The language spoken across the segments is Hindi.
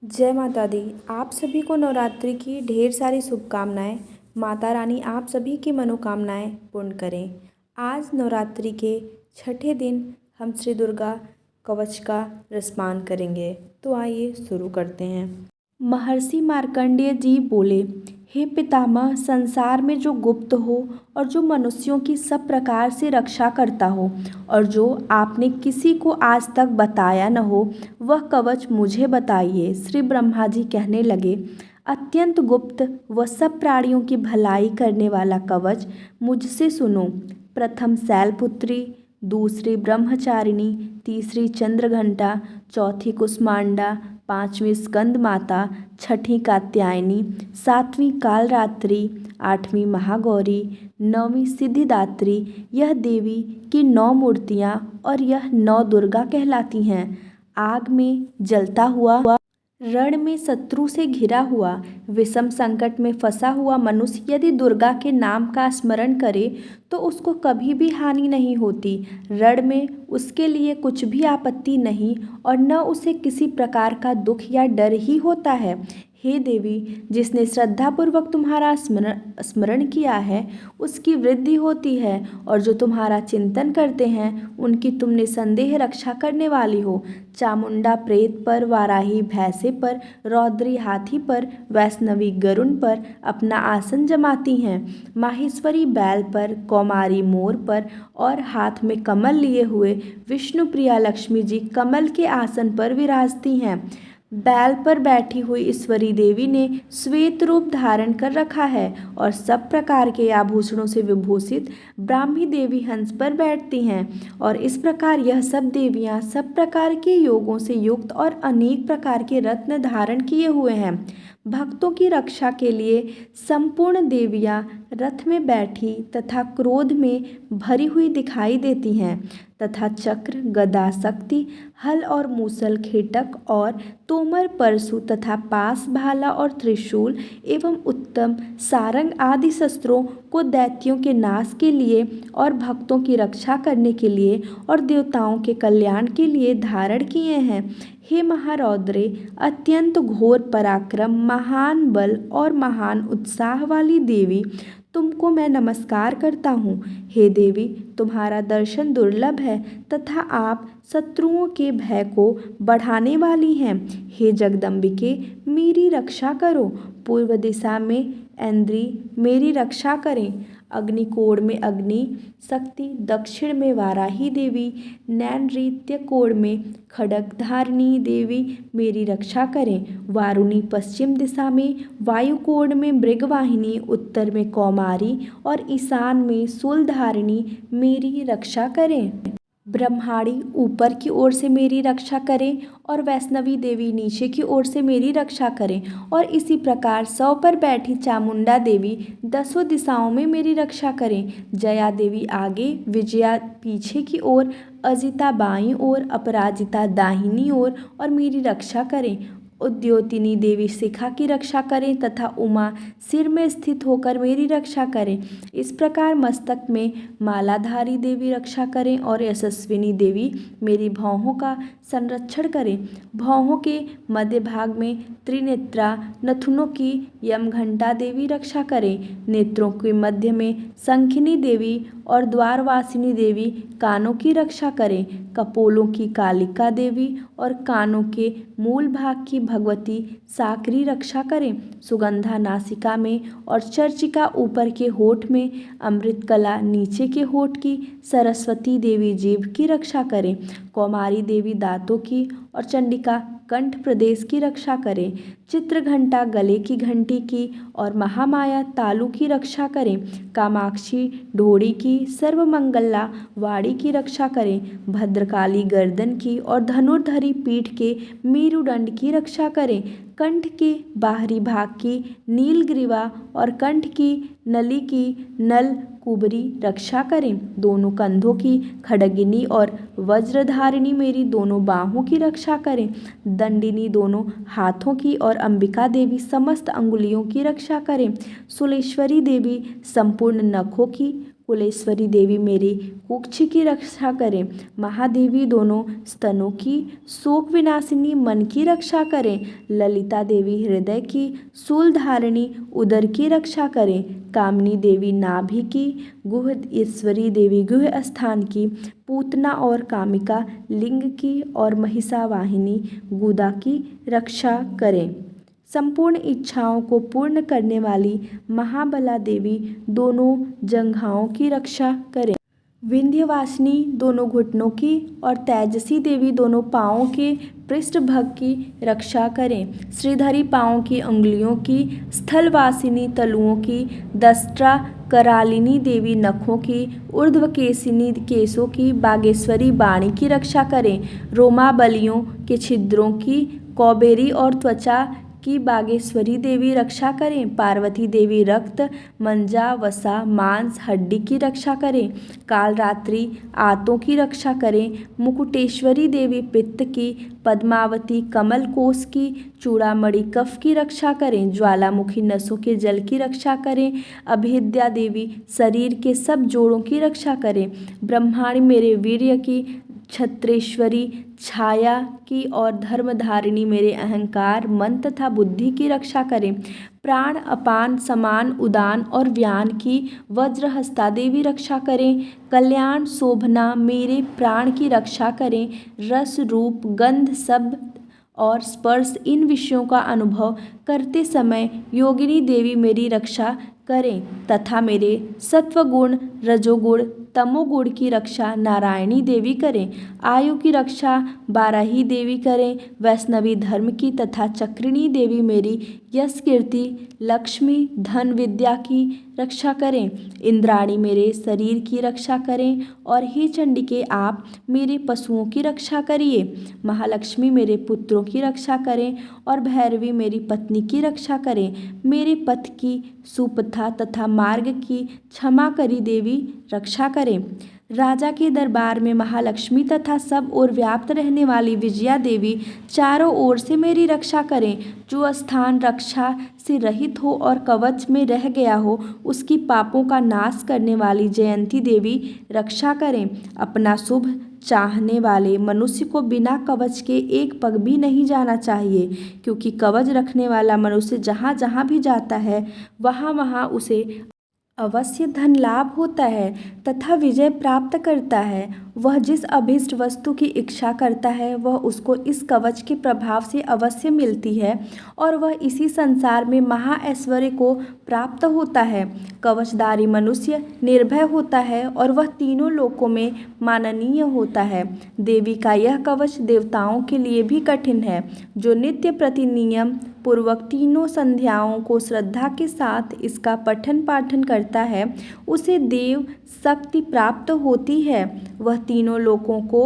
जय माता दी। आप सभी को नवरात्रि की ढेर सारी शुभकामनाएं। माता रानी आप सभी की मनोकामनाएं पूर्ण करें। आज नवरात्रि के छठे दिन हम श्री दुर्गा कवच का रसपान करेंगे। तो आइए शुरू करते हैं। महर्षि मार्कंडेय जी बोले, हे पितामह, संसार में जो गुप्त हो और जो मनुष्यों की सब प्रकार से रक्षा करता हो और जो आपने किसी को आज तक बताया न हो, वह कवच मुझे बताइए। श्री ब्रह्मा जी कहने लगे, अत्यंत गुप्त व सब प्राणियों की भलाई करने वाला कवच मुझसे सुनो। प्रथम शैलपुत्री, दूसरी ब्रह्मचारिणी, तीसरी चंद्रघंटा, चौथी कुष्मांडा, पांचवी स्कंद माता, छठी कात्यायनी, सातवीं कालरात्रि, आठवीं महागौरी, नौवीं सिद्धिदात्री। यह देवी की 9 मूर्तियाँ और यह 9 दुर्गा कहलाती हैं। आग में जलता हुआ, रण में शत्रु से घिरा हुआ, विषम संकट में फंसा हुआ मनुष्य यदि दुर्गा के नाम का स्मरण करे तो उसको कभी भी हानि नहीं होती। रण में उसके लिए कुछ भी आपत्ति नहीं और न उसे किसी प्रकार का दुख या डर ही होता है। हे देवी, जिसने श्रद्धापूर्वक तुम्हारा स्मरण किया है उसकी वृद्धि होती है और जो तुम्हारा चिंतन करते हैं उनकी तुम निसंदेह रक्षा करने वाली हो। चामुंडा प्रेत पर, वाराही भैंसे पर, रौद्री हाथी पर, वैष्णवी गरुण पर अपना आसन जमाती हैं। माहेश्वरी बैल पर, कौमारी मोर पर और हाथ में कमल लिए हुए विष्णु प्रिया लक्ष्मी जी कमल के आसन पर विराजती हैं। बैल पर बैठी हुई ईश्वरी देवी ने श्वेत रूप धारण कर रखा है और सब प्रकार के आभूषणों से विभूषित ब्राह्मी देवी हंस पर बैठती हैं। और इस प्रकार यह सब देवियां सब प्रकार के योगों से युक्त और अनेक प्रकार के रत्न धारण किए हुए हैं। भक्तों की रक्षा के लिए संपूर्ण देवियां रथ में बैठी तथा क्रोध में भरी हुई दिखाई देती हैं तथा चक्र, गदा, शक्ति, हल और मूसल, खेटक और तोमर, परशु तथा पास, भाला और त्रिशूल एवं उत्तम सारंग आदि शस्त्रों को दैत्यों के नाश के लिए और भक्तों की रक्षा करने के लिए और देवताओं के कल्याण के लिए धारण किए हैं। हे महारौद्रे, अत्यंत घोर पराक्रम, महान बल और महान उत्साह वाली देवी, तुमको मैं नमस्कार करता हूँ। हे देवी, तुम्हारा दर्शन दुर्लभ है तथा आप शत्रुओं के भय को बढ़ाने वाली हैं। हे जगदम्बिके, मेरी रक्षा करो। पूर्व दिशा में ऐन्द्री मेरी रक्षा करें। अग्निकोण में अग्नि शक्ति, दक्षिण में वाराही देवी, नैनृत्य कोण में खड्गधारिणी देवी मेरी रक्षा करें। वारुणी पश्चिम दिशा में, वायुकोण में मृगवाहिनी, उत्तर में कौमारी और ईशान में शूलधारिणी मेरी रक्षा करें। ब्रह्माणी ऊपर की ओर से मेरी रक्षा करें और वैष्णवी देवी नीचे की ओर से मेरी रक्षा करें। और इसी प्रकार 100 पर बैठी चामुंडा देवी 10 दिशाओं में मेरी रक्षा करें। जया देवी आगे, विजया पीछे की ओर, अजिता बाईं ओर, अपराजिता दाहिनी ओर और मेरी रक्षा करें। उद्योतिनी देवी शिखा की रक्षा करें तथा उमा सिर में स्थित होकर मेरी रक्षा करें। इस प्रकार मस्तक में मालाधारी देवी रक्षा करें और यशस्विनी देवी मेरी भौहों का संरक्षण करें। भौहों के मध्य भाग में त्रिनेत्रा, नथुनों की यमघंटा देवी रक्षा करें। नेत्रों के मध्य में शंखिनी देवी और द्वारवासिनी देवी कानों की रक्षा करें। कपोलों की कालिका देवी और कानों के मूल भाग की भगवती साकरी रक्षा करें। सुगंधा नासिका में और चर्चिका ऊपर के होठ में, अमृत कला नीचे के होठ की, सरस्वती देवी जीभ की रक्षा करें। कौमारी देवी दांतों की और चंडिका कंठ प्रदेश की रक्षा करें। चित्रघंटा गले की घंटी की और महामाया तालु की रक्षा करें। कामाक्षी ढोड़ी की, सर्वमंगला वाड़ी की रक्षा करें। भद्रकाली गर्दन की और धनुर्धरी पीठ के मेरुदंड की रक्षा करें। कंठ के बाहरी भाग की नीलग्रीवा और कंठ की नली की नल कुबरी रक्षा करें। दोनों कंधों की खड्गिनी और वज्रधारिणी मेरी दोनों बाहों की रक्षा करें। दंडिनी दोनों हाथों की और अंबिका देवी समस्त अंगुलियों की रक्षा करें। सुलेश्वरी देवी संपूर्ण नखों की, कुलेश्वरी देवी मेरी कुक्ष की रक्षा करें। महादेवी दोनों स्तनों की, शोक विनाशिनी मन की रक्षा करें। ललिता देवी हृदय की, शूलधारिणी उदर की रक्षा करें। कामनी देवी नाभि की, गुह ईश्वरी देवी गुह स्थान की, पूतना और कामिका लिंग की और महिषावाहिनी गुदा की रक्षा करें। संपूर्ण इच्छाओं को पूर्ण करने वाली महाबला देवी दोनों जंघाओं की रक्षा करें। विंध्यवासिनी दोनों घुटनों की और तेजसी देवी दोनों पाँवों के पृष्ठभाग की रक्षा करें। श्रीधरी पाँवों की अंगुलियों की, स्थलवासिनी तलुओं की, दस्त्रा करालिनी देवी नखों की, ऊर्ध्वकेशिनी केशों की, बागेश्वरी बाणी की रक्षा करें। रोमाबलियों के छिद्रों की, कौबेरी और त्वचा की बागेश्वरी देवी रक्षा करें। पार्वती देवी रक्त, मंजा, वसा, मांस, हड्डी की रक्षा करें। कालरात्रि आंतों की रक्षा करें। मुकुटेश्वरी देवी पित्त की, पद्मावती कमल कोष की, चूड़ामणि कफ की रक्षा करें। ज्वालामुखी नसों के जल की रक्षा करें। अभेद्या देवी शरीर के सब जोड़ों की रक्षा करें। ब्रह्माणी मेरे वीर्य की, छत्रेश्वरी छाया की और धर्मधारिणी मेरे अहंकार, मन तथा बुद्धि की रक्षा करें। प्राण, अपान, समान, उदान और व्यान की वज्रहस्ता देवी रक्षा करें। कल्याण, शोभना मेरे प्राण की रक्षा करें। रस, रूप, गंध, शब्द और स्पर्श इन विषयों का अनुभव करते समय योगिनी देवी मेरी रक्षा करें तथा मेरे सत्वगुण, रजोगुण, तमोगुण की रक्षा नारायणी देवी करें। आयु की रक्षा बाराही देवी करें। वैष्णवी धर्म की तथा चक्रिणी देवी मेरी यश, कीर्ति, लक्ष्मी, धन, विद्या की रक्षा करें। इंद्राणी मेरे शरीर की रक्षा करें और हे चंडिके आप मेरे पशुओं की रक्षा करिए। महालक्ष्मी मेरे पुत्रों की रक्षा करें और भैरवी मेरी पत्नी की रक्षा करें। मेरे पथ की, सुपथा तथा मार्ग की क्षमा करी देवी रक्षा करें। राजा के दरबार में महालक्ष्मी तथा सब ओर व्याप्त रहने वाली विजया देवी चारों ओर से मेरी रक्षा करें। जो स्थान रक्षा से रहित हो और कवच में रह गया हो उसकी पापों का नाश करने वाली जयंती देवी रक्षा करें। अपना शुभ चाहने वाले मनुष्य को बिना कवच के एक पग भी नहीं जाना चाहिए, क्योंकि कवच रखने वाला मनुष्य जहाँ जहाँ भी जाता है वहाँ वहाँ उसे अवश्य धन लाभ होता है तथा विजय प्राप्त करता है। वह जिस अभीष्ट वस्तु की इच्छा करता है वह उसको इस कवच के प्रभाव से अवश्य मिलती है और वह इसी संसार में महा ऐश्वर्य को प्राप्त होता है। कवचधारी मनुष्य निर्भय होता है और वह तीनों लोकों में माननीय होता है। देवी का यह कवच देवताओं के लिए भी कठिन है। जो नित्य प्रति नियम पूर्वक तीनों संध्याओं को श्रद्धा के साथ इसका पठन पाठन करता है उसे देव शक्ति प्राप्त होती है। वह तीनों लोकों को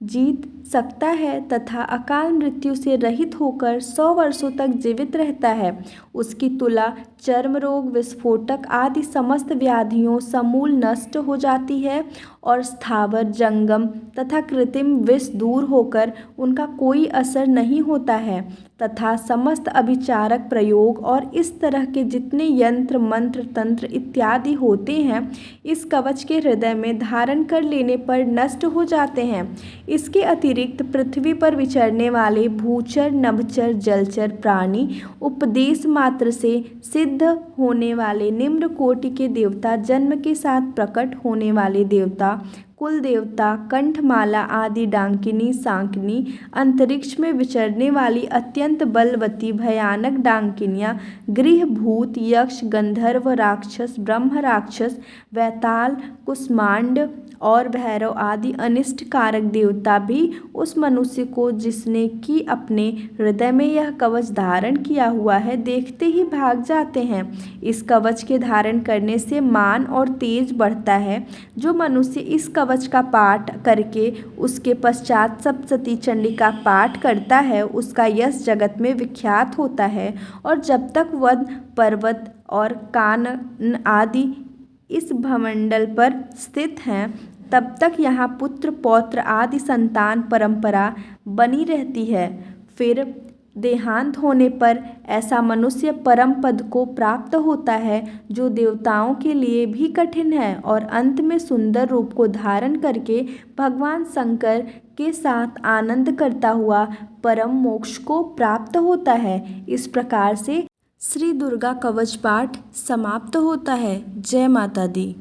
जीत सकता है तथा अकाल मृत्यु से रहित होकर 100 वर्षों तक जीवित रहता है। उसकी तुला, चर्म रोग, विस्फोटक आदि समस्त व्याधियों समूल नष्ट हो जाती है और स्थावर, जंगम तथा कृत्रिम विष दूर होकर उनका कोई असर नहीं होता है तथा समस्त अभिचारक प्रयोग और इस तरह के जितने यंत्र, मंत्र, तंत्र इत्यादि होते हैं इस कवच के हृदय में धारण कर लेने पर नष्ट हो जाते हैं। इसके अतिरिक्त पृथ्वी पर विचरने वाले भूचर, नभचर, जलचर प्राणी, उपदेश मात्र से सिद्ध होने वाले निम्न कोटि के देवता, जन्म के साथ प्रकट होने वाले देवता, कुल देवता, कंठमाला आदि डांकिनी, सांकिनी, अंतरिक्ष में विचरने वाली अत्यंत बलवती भयानक डांकिनियाँ, गृह भूत, यक्ष, गंधर्व, राक्षस, ब्रह्म राक्षस, वैताल, कुष्मांड और भैरव आदि अनिष्ट कारक देवता भी उस मनुष्य को जिसने कि अपने हृदय में यह कवच धारण किया हुआ है देखते ही भाग जाते हैं। इस कवच के धारण करने से मान और तेज बढ़ता है। जो मनुष्य इस कवच का पाठ करके उसके पश्चात सप्तशती चंडिका पाठ करता है उसका यश जगत में विख्यात होता है और जब तक वध, पर्वत और कानन आदि इस भवमंडल पर स्थित हैं तब तक यहाँ पुत्र, पौत्र आदि संतान परंपरा बनी रहती है। फिर देहांत होने पर ऐसा मनुष्य परम पद को प्राप्त होता है जो देवताओं के लिए भी कठिन है और अंत में सुंदर रूप को धारण करके भगवान शंकर के साथ आनंद करता हुआ परम मोक्ष को प्राप्त होता है। इस प्रकार से श्री दुर्गा कवच पाठ समाप्त होता है। जय माता दी।